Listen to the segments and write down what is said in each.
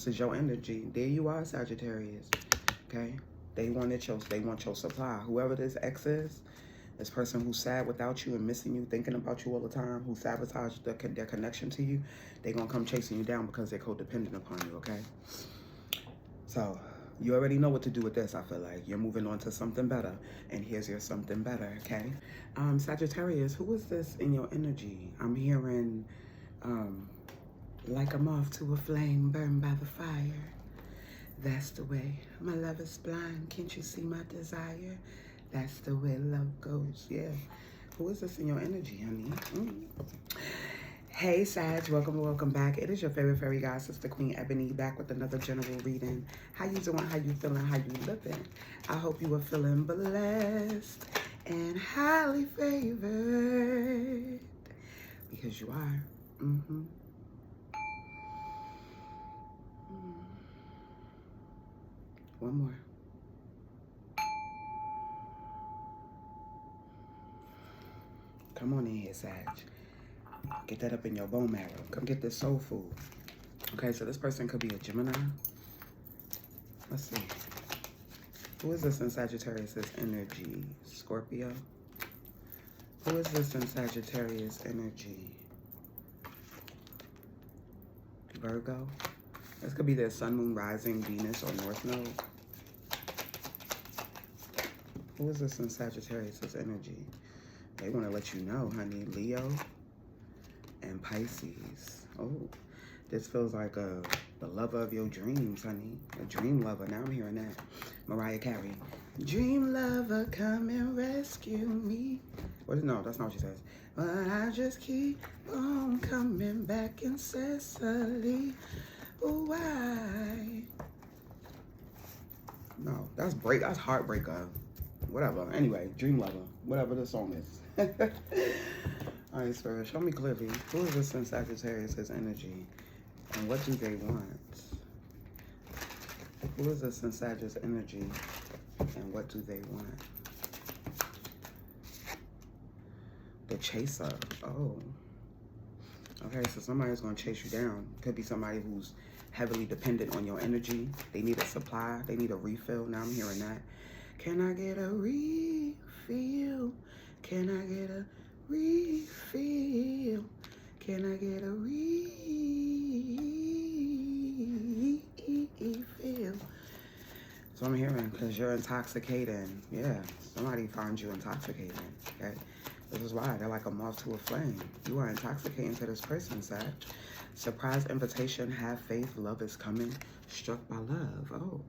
This is your energy. There you are, Sagittarius. Okay? They want your supply. Whoever this ex is, this person who's sad without you and missing you, thinking about you all the time, who sabotaged their connection to you, they're going to come chasing you down because they're codependent upon you, okay? So, you already know what to do with this, I feel like. You're moving on to something better. And here's your something better, okay? Sagittarius, who is this in your energy? I'm hearing, like a moth to a flame burned by the fire. That's the way my love is blind. Can't you see my desire? That's the way love goes, yeah. Who is this in your energy, honey? Hey, Sag, welcome back. It is your favorite fairy god, Sister Queen Ebony, back with another general reading. How you doing? How you feeling? How you living? I hope you are feeling blessed and highly favored, because you are. One more. Come on in here, Sag. Get that up in your bone marrow. Come get this soul food. Okay, so this person could be a Gemini. Let's see. Who is this in Sagittarius' energy? Scorpio. Who is this in Sagittarius' energy? Virgo. This could be their sun, moon, rising, Venus, or North Node. Who is this in Sagittarius' energy? They want to let you know, honey. Leo and Pisces. Oh, this feels like the lover of your dreams, honey. A dream lover. Now I'm hearing that. Mariah Carey. Dream lover, come and rescue me. No, that's not what she says. But I just keep on coming back incessantly. Why? No, that's heartbreaker. Whatever. Anyway, dream lover. Whatever the song is. All right, Spirit, show me clearly. Who is this in Sagittarius' energy? And what do they want? Who is this in Sagittarius' energy? And what do they want? The chaser. Oh. Okay, so somebody's going to chase you down. Could be somebody who's heavily dependent on your energy. They need a supply. They need a refill. Now I'm hearing that. Can I get a refill? Can I get a refill? Can I get a refill? So I'm hearing, because you're intoxicating. Yeah, somebody finds you intoxicating. Okay, this is why they're like a moth to a flame. You are intoxicating to this person, Sag. Surprise invitation, have faith, love is coming. Struck by love. Oh,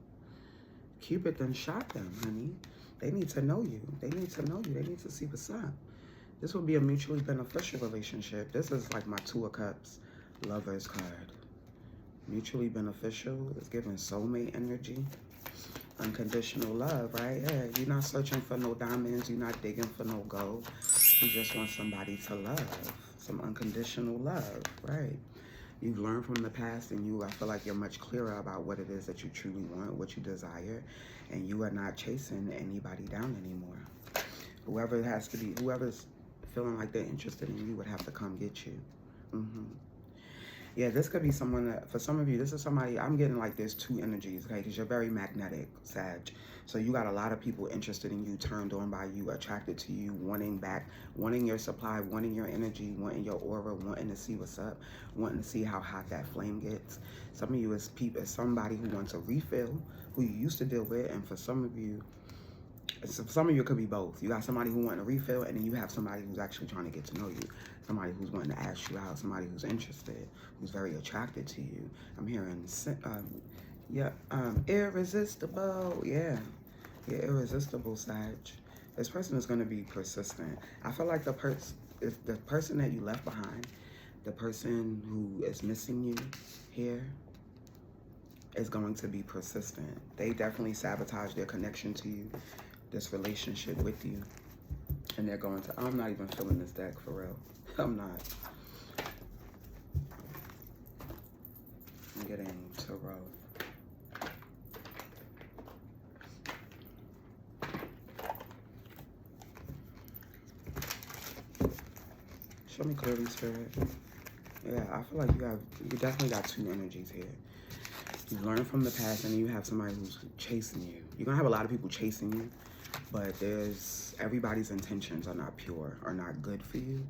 Cupid done shot them, honey. They need to know you. They need to know you. They need to see what's up. This will be a mutually beneficial relationship. This is like my Two of Cups Lovers card. Mutually beneficial. It's giving soulmate energy. Unconditional love, right? Yeah, you're not searching for no diamonds. You're not digging for no gold. You just want somebody to love. Some unconditional love, right? You've learned from the past, and I feel like you're much clearer about what it is that you truly want, what you desire, and you are not chasing anybody down anymore. Whoever's feeling like they're interested in you would have to come get you. Yeah, this could be someone that, for some of you, this is somebody, I'm getting like there's two energies, okay? Because you're very magnetic, Sag. So you got a lot of people interested in you, turned on by you, attracted to you, wanting back, wanting your supply, wanting your energy, wanting your aura, wanting to see what's up, wanting to see how hot that flame gets. Some of you is somebody who wants a refill, who you used to deal with, and for some of you, it could be both. You got somebody who wants a refill, and then you have somebody who's actually trying to get to know you. Somebody who's wanting to ask you out. Somebody who's interested, who's very attracted to you. I'm hearing, irresistible. Yeah, irresistible, Sag. This person is going to be persistent. I feel like if the person that you left behind, the person who is missing you here, is going to be persistent. They definitely sabotage their connection to you, this relationship with you, and they're going to, I'm not even feeling this deck for real. I'm not. I'm getting tarot. Show me clearly, Spirit. Yeah, I feel like you definitely got two energies here. You learn from the past, and then you have somebody who's chasing you. You're going to have a lot of people chasing you, but everybody's intentions are not pure, are not good for you.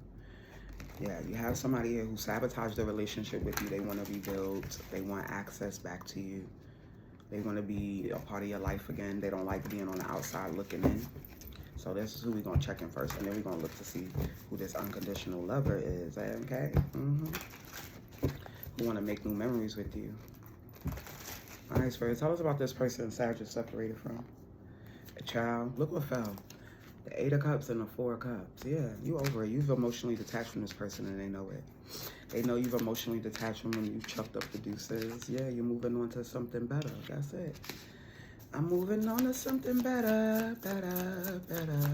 Yeah, you have somebody here who sabotaged the relationship with you. They want to rebuild. They want access back to you. They want to be a part of your life again. They don't like being on the outside looking in. So this is who we're going to check in first, and then we're going to look to see who this unconditional lover is, okay? Who want to make new memories with you. All right, Spirit, tell us about this person Sag is separated from. A child. Look what fell. The 8 of Cups and the 4 of Cups. Yeah, you over it. You've emotionally detached from this person, and they know it. They know you've emotionally detached from them. You've chucked up the deuces. Yeah, you're moving on to something better. That's it. I'm moving on to something better, better.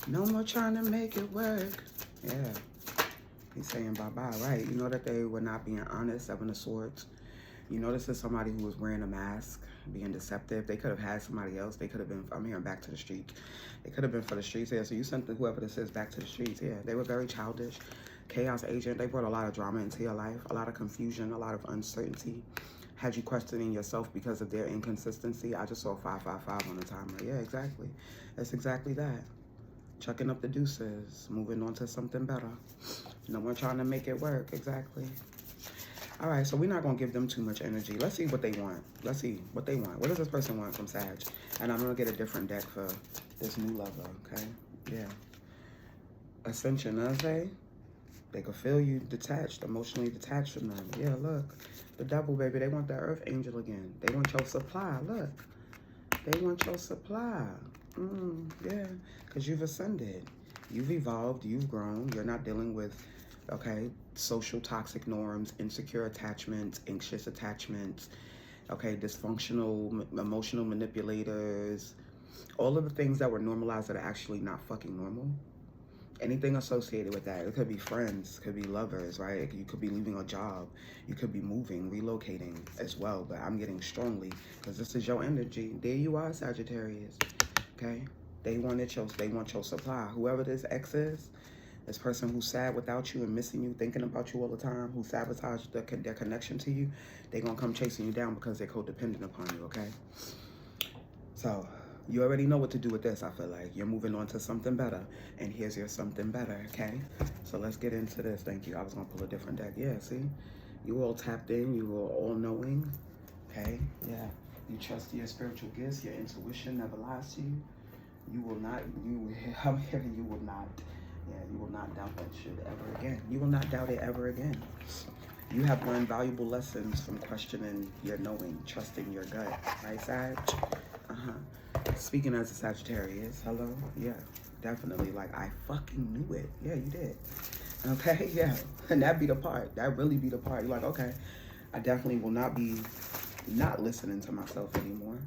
No more trying to make it work. Yeah. He's saying bye-bye, right? You know that they were not being honest, 7 of Swords. You know this is somebody who was wearing a mask, being deceptive. They could have had somebody else. They could have been, I'm hearing back to the streets. They could have been for the streets. Yeah, so you sent whoever this is back to the streets. Yeah, they were very childish. Chaos agent. They brought a lot of drama into your life, a lot of confusion, a lot of uncertainty. Had you questioning yourself because of their inconsistency. I just saw 555 on the timer. Yeah, exactly. That's exactly that. Chucking up the deuces, moving on to something better. No one trying to make it work. Exactly. All right, so we're not going to give them too much energy. Let's see what they want. Let's see what they want. What does this person want from Sag? And I'm going to get a different deck for this new lover, okay? Yeah. Ascension, okay? They could feel you detached, emotionally detached from them. Yeah, look. The devil, baby, they want that earth angel again. They want your supply, look. They want your supply. Yeah, because you've ascended. You've evolved, you've grown. You're not dealing with, okay, social toxic norms, insecure attachments, anxious attachments, okay, dysfunctional, emotional manipulators, all of the things that were normalized that are actually not fucking normal. Anything associated with that. It could be friends, could be lovers, right? You could be leaving a job. You could be moving, relocating as well. But I'm getting strongly because this is your energy. There you are, Sagittarius. Okay? They want your supply. Whoever this ex is, this person who's sad without you and missing you, thinking about you all the time, who sabotaged their connection to you, they're going to come chasing you down because they're codependent upon you, okay? So you already know what to do with this, I feel like. You're moving on to something better. And here's your something better, okay? So let's get into this. Thank you. I was going to pull a different deck. Yeah, see? You all tapped in. You all all-knowing. Okay? Yeah. You trust your spiritual gifts. Your intuition never lies to you. You will not, I'm hearing you will not, yeah, you will not doubt that shit ever again. You will not doubt it ever again. You have learned valuable lessons from questioning your knowing, trusting your gut. Right, Sag? Speaking as a Sagittarius, hello? Yeah, definitely. Like, I fucking knew it. Yeah, you did. Okay, yeah. And that be the part. That really be the part. You're like, okay, I definitely will not be not listening to myself anymore.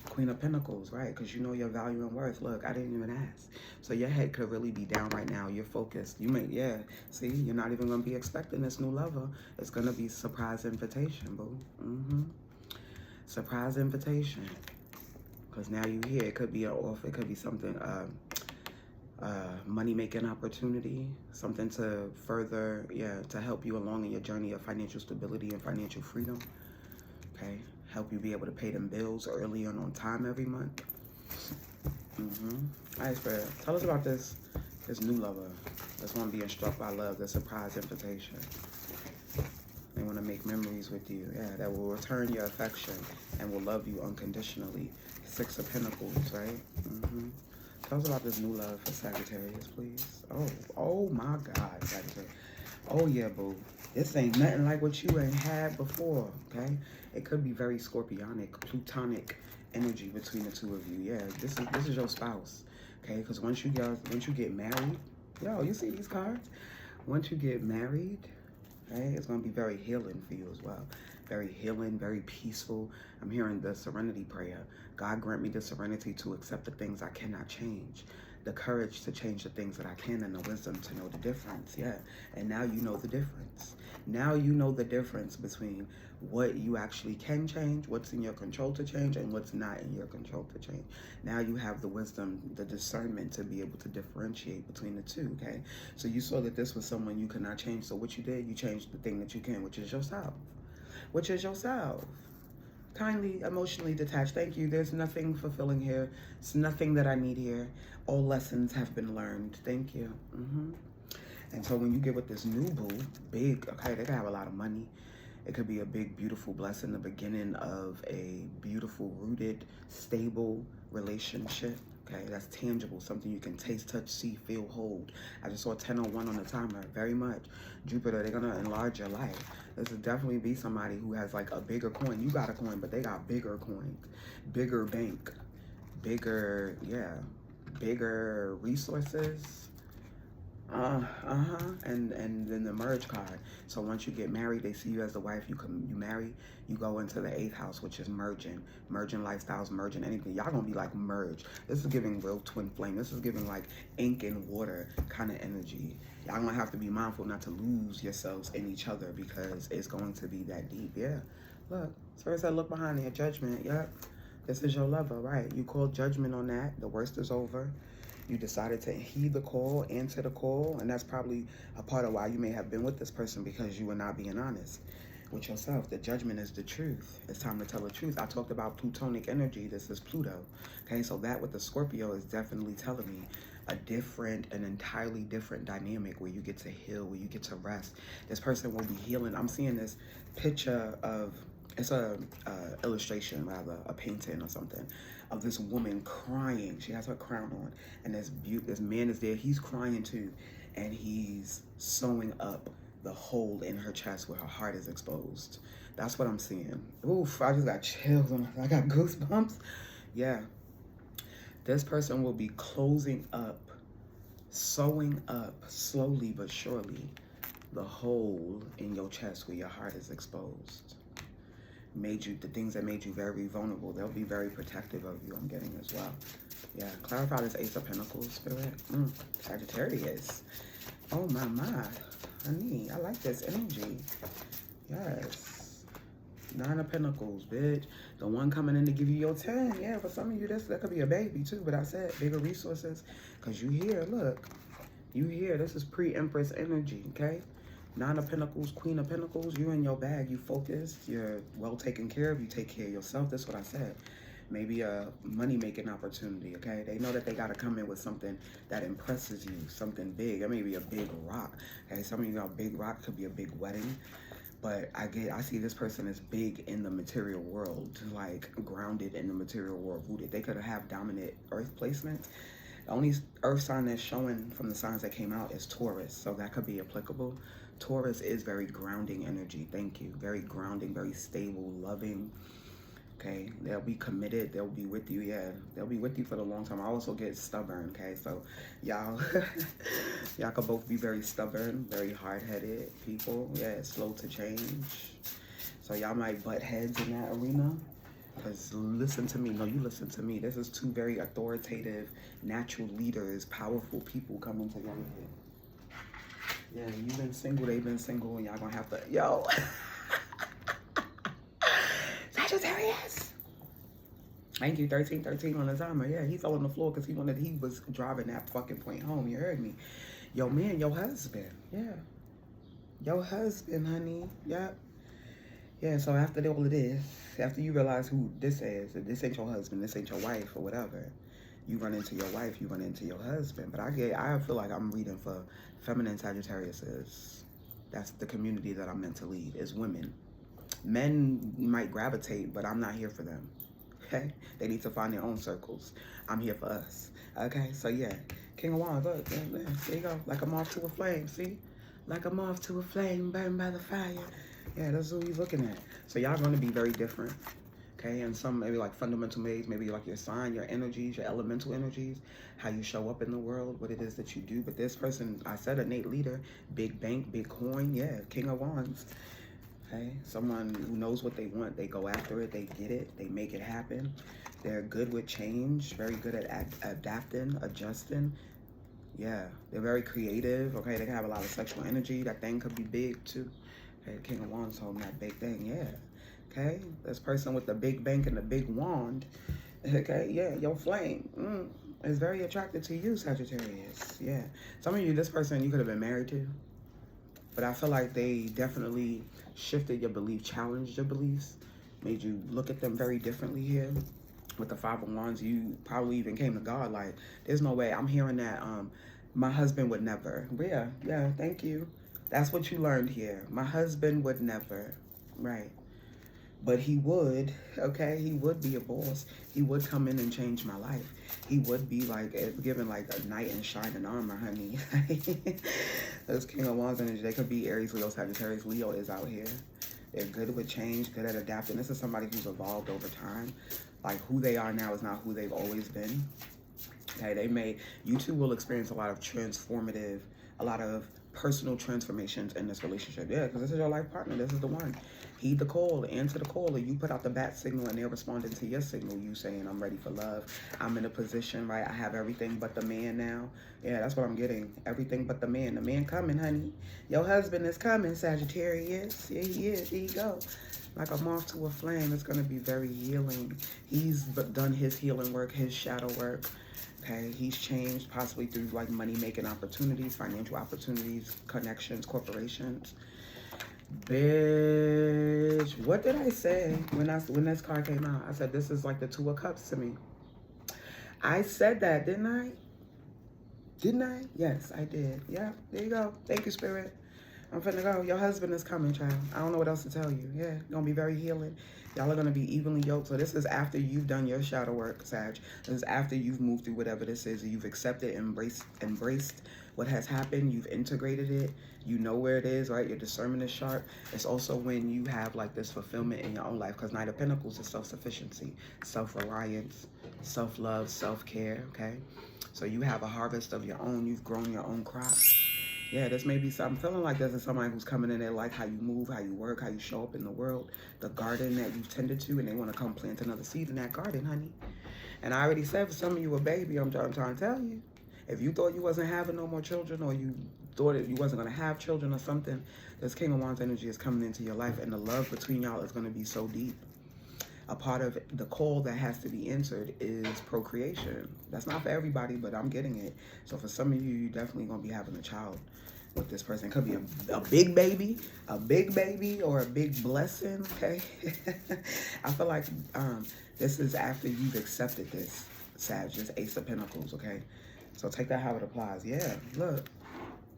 Queen of Pentacles, right? Because you know your value and worth. Look, I didn't even ask. So your head could really be down right now. You're focused. You may, yeah. See, you're not even going to be expecting this new lover. It's going to be surprise invitation, boo. Surprise invitation. Because now you here. It could be an offer. It could be something, money-making opportunity. Something to further, yeah, to help you along in your journey of financial stability and financial freedom. Okay? Help you be able to pay them bills early and on time every month. All right, Spirit. Tell us about this new lover that's want to be struck by love, the surprise invitation. They want to make memories with you. Yeah, that will return your affection and will love you unconditionally. 6 of Pentacles, right? Tell us about this new love for Sagittarius, please. Oh my God, Sagittarius. Oh yeah, boo. This ain't nothing like what you ain't had before, okay? It could be very scorpionic, plutonic energy between the two of you. Yeah, this is your spouse, okay? Because once you get married, yo, you see these cards? Once you get married, okay, it's gonna be very healing for you as well. Very healing, very peaceful. I'm hearing the serenity prayer. God grant me the serenity to accept the things I cannot change. The courage to change the things that I can, and the wisdom to know the difference. Yeah, and now you know the difference. Now you know the difference between what you actually can change, what's in your control to change, and what's not in your control to change. Now you have the wisdom, the discernment to be able to differentiate between the two, okay? So you saw that this was someone you could not change, so what you did, you changed the thing that you can, which is yourself. Which is yourself. kindly emotionally detached. Thank you. There's nothing fulfilling here. It's nothing that I need here. All lessons have been learned. Thank you. And so when you get with this new boo, big, okay, they can have a lot of money. It could be a big, beautiful blessing, the beginning of a beautiful, rooted, stable relationship. Okay, that's tangible, something you can taste, touch, see, feel, hold. I just saw 10:01 on the timer, very much. Jupiter, they're gonna enlarge your life. This would definitely be somebody who has like a bigger coin. You got a coin, but they got bigger coins, bigger bank, bigger, yeah, bigger resources. And then the merge card. So once you get married, they see you as the wife. You marry, you go into the 8th house, which is merging lifestyles, merging anything. Y'all gonna be like merge. This is giving real twin flame. This is giving like ink and water kind of energy. Y'all gonna have to be mindful not to lose yourselves in each other because it's going to be that deep. Yeah, look, Spirit said look behind their judgment. Yep, this is your lover, right? You called judgment on that. The worst is over. You decided to heed the call, answer the call, and that's probably a part of why you may have been with this person, because you were not being honest with yourself. The judgment is the truth. It's time to tell the truth. I talked about Plutonic energy. This is Pluto. Okay, so that with the Scorpio is definitely telling me an entirely different dynamic where you get to heal, where you get to rest. This person will be healing. I'm seeing this picture of, it's a illustration, rather, a painting or something, of this woman crying. She has her crown on, and this man is there. He's crying too, and he's sewing up the hole in her chest where her heart is exposed. That's what I'm seeing. Oof, I just got chills. I got goosebumps. Yeah. This person will be closing up, sewing up, slowly but surely, the hole in your chest where your heart is exposed. The things that made you very vulnerable, they'll be very protective of you, I'm getting as well. Yeah, clarify this Ace of Pentacles, Spirit. Sagittarius. Oh my, honey, I like this energy. Yes. 9 of Pentacles, bitch. The one coming in to give you your 10. Yeah, for some of you, that could be a baby too, but I said bigger resources, because you here, look. You here, this is pre-Empress energy, okay? 9 of Pentacles, Queen of Pentacles, you're in your bag, you focused, you're well taken care of, you take care of yourself. That's what I said. Maybe a money-making opportunity, okay? They know that they got to come in with something that impresses you, something big. It may be a big rock, okay? Some of you know a big rock could be a big wedding, but I see this person as big in the material world, like grounded in the material world, rooted. They could have dominant earth placements. The only earth sign that's showing from the signs that came out is Taurus, so that could be applicable. Taurus is very grounding energy. Thank you. Very grounding, very stable, loving. Okay, they'll be committed. They'll be with you. Yeah, they'll be with you for the long time. I also get stubborn. Okay, so y'all, y'all could both be very stubborn, very hard-headed people. Yeah, slow to change. So y'all might butt heads in that arena. Because listen to me. No, you listen to me. This is 2 very authoritative, natural leaders, powerful people coming together. Yeah, you've been single, they've been single, and y'all gonna have to, yo. Sagittarius. Thank you, 1313 on the timer. Yeah, he fell on the floor because he was driving that fucking point home. You heard me. Yo, man, your husband. Yeah. Your husband, honey. Yep. Yeah, so after all of this, after you realize who this is, that this ain't your husband, this ain't your wife or whatever, you run into your wife, you run into your husband. But I feel like I'm reading for feminine Sagittariuses. That's the community that I'm meant to lead, is women. Men might gravitate, but I'm not here for them. Okay? They need to find their own circles. I'm here for us. Okay? So yeah, King of Wands, look, there you go. Like a moth to a flame, see? Like a moth to a flame, burned by the fire. Yeah, that's who he's looking at. So y'all going to be very different. Okay, and some maybe like fundamental ways, maybe like your sign, your energies, your elemental energies, how you show up in the world, what it is that you do. But this person, I said, innate leader, big bank, big coin, yeah, King of Wands. Okay, someone who knows what they want, they go after it, they get it, they make it happen. They're good with change, very good at adapting, adjusting. Yeah, they're very creative. Okay, they can have a lot of sexual energy. That thing could be big too. Okay, King of Wands holding that big thing, yeah. Okay, this person with the big bank and the big wand, okay, yeah, your flame is very attracted to you, Sagittarius. Yeah, some of you, this person you could have been married to, but I feel like they definitely shifted your belief, challenged your beliefs. made you look at them very differently here. With the 5 of Wands, you probably even came to God like, there's no way. I'm hearing that my husband would never. Yeah, thank you. That's what you learned here. My husband would never, right? But he would, okay? He would be a boss. He would come in and change my life. He would be like, given like a knight in shining armor, honey. Those King of Wands energy, they could be Aries, Leo, Sagittarius. Leo is out here. They're good with change, good at adapting. This is somebody who's evolved over time. Like, who they are now is not who they've always been. Okay, you two will experience a lot of transformative, a lot of personal transformations in this relationship. Yeah, because this is your life partner. This is the one. Heed the call, answer the call, or you put out the bat signal and they're responding to your signal. You saying, I'm ready for love. I'm in a position, right? I have everything but the man now. Yeah, that's what I'm getting. Everything but the man. The man coming, honey. Your husband is coming, Sagittarius. Yeah, he is. Here you go. Like a moth to a flame. It's going to be very healing. He's done his healing work, his shadow work. Okay, he's changed possibly through like money-making opportunities, financial opportunities, connections, corporations. Bitch, what did I say when this card came out? I said this is like the 2 of Cups to me. I said that, didn't I? Didn't I? Yes, I did. Yeah, there you go. Thank you, Spirit. I'm finna go. Your husband is coming, child. I don't know what else to tell you. Yeah, gonna be very healing. Y'all are gonna be evenly yoked. So this is after you've done your shadow work, Sag. This is after you've moved through whatever this is. You've accepted, embraced what has happened. You've integrated it. You know where it is, right? Your discernment is sharp. It's also when you have like this fulfillment in your own life, because Knight of Pentacles is self-sufficiency, self-reliance, self-love, self-care, okay? So you have a harvest of your own. You've grown your own crops. Yeah, this may be something. I'm feeling like this is somebody who's coming in there, like how you move, how you work, how you show up in the world, the garden that you've tended to, and they want to come plant another seed in that garden, honey. And I already said for some of you a baby, I'm trying to tell you. If you thought you wasn't having no more children, or you thought you wasn't going to have children or something, this King of Wands energy is coming into your life, and the love between y'all is going to be so deep. A part of the call that has to be answered is procreation. That's not for everybody, but I'm getting it. So for some of you, you're definitely going to be having a child with this person. It could be a big baby, or a big blessing, okay? I feel like this is after you've accepted this, Sag, this Ace of Pentacles, okay? So take that how it applies. Yeah, look.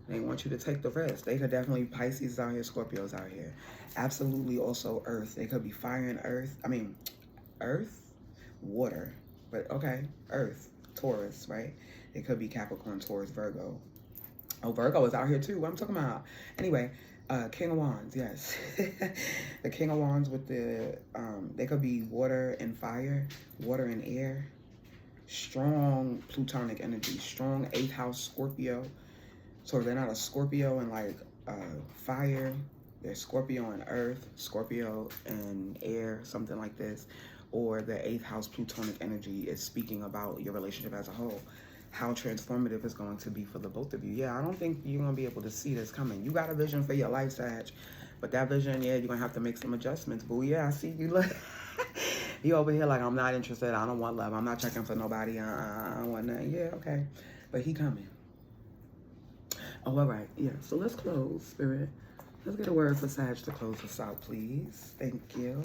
They want you to take the risk. They could definitely, Pisces out here, Scorpios out here. Absolutely also Earth. They could be fire and earth. I mean, Earth, water. But okay, Earth, Taurus, right? It could be Capricorn, Taurus, Virgo. Oh, Virgo is out here too. What I'm talking about. Anyway, King of Wands, yes. The King of Wands with the, they could be water and fire, water and air. Strong Plutonic energy, strong 8th house Scorpio. So they're not a Scorpio and like fire. They're Scorpio and earth, Scorpio and air, something like this. Or the 8th house Plutonic energy is speaking about your relationship as a whole. How transformative it's going to be for the both of you. Yeah, I don't think you're going to be able to see this coming. You got a vision for your life, Sag. But that vision, yeah, you're going to have to make some adjustments. Boo, yeah, I see you. Look. You over here like, I'm not interested. I don't want love. I'm not checking for nobody. I don't want nothing. Yeah, okay. But he coming. Oh, all right. Yeah, so let's close, Spirit. Let's get a word for Sag to close us out, please. Thank you.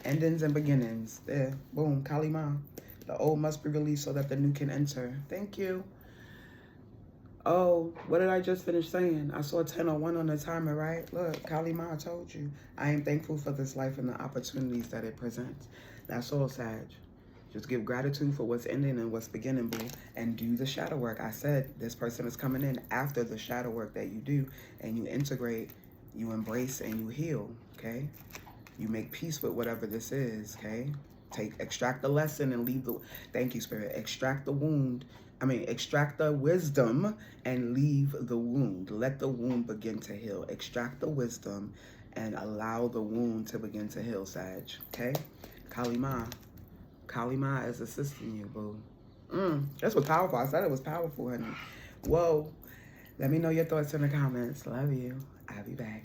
Endings and beginnings. There. Boom. Kali Ma. The old must be released so that the new can enter. Thank you. Oh, what did I just finish saying? I saw 10:01 on the timer, right? Look, Kali Ma, I told you. I am thankful for this life and the opportunities that it presents. That's all, Sag. Just give gratitude for what's ending and what's beginning, boo. And do the shadow work. I said this person is coming in after the shadow work that you do. And you integrate, you embrace, and you heal, okay? You make peace with whatever this is, okay? Extract the lesson and leave the... Thank you, Spirit. Extract the wound. Extract the wisdom and leave the wound. Let the wound begin to heal. Extract the wisdom and allow the wound to begin to heal, Sag, okay? Kali Ma. Kali Ma is assisting you, boo. This was powerful. I said it was powerful, honey. Whoa. Let me know your thoughts in the comments. Love you. I'll be back.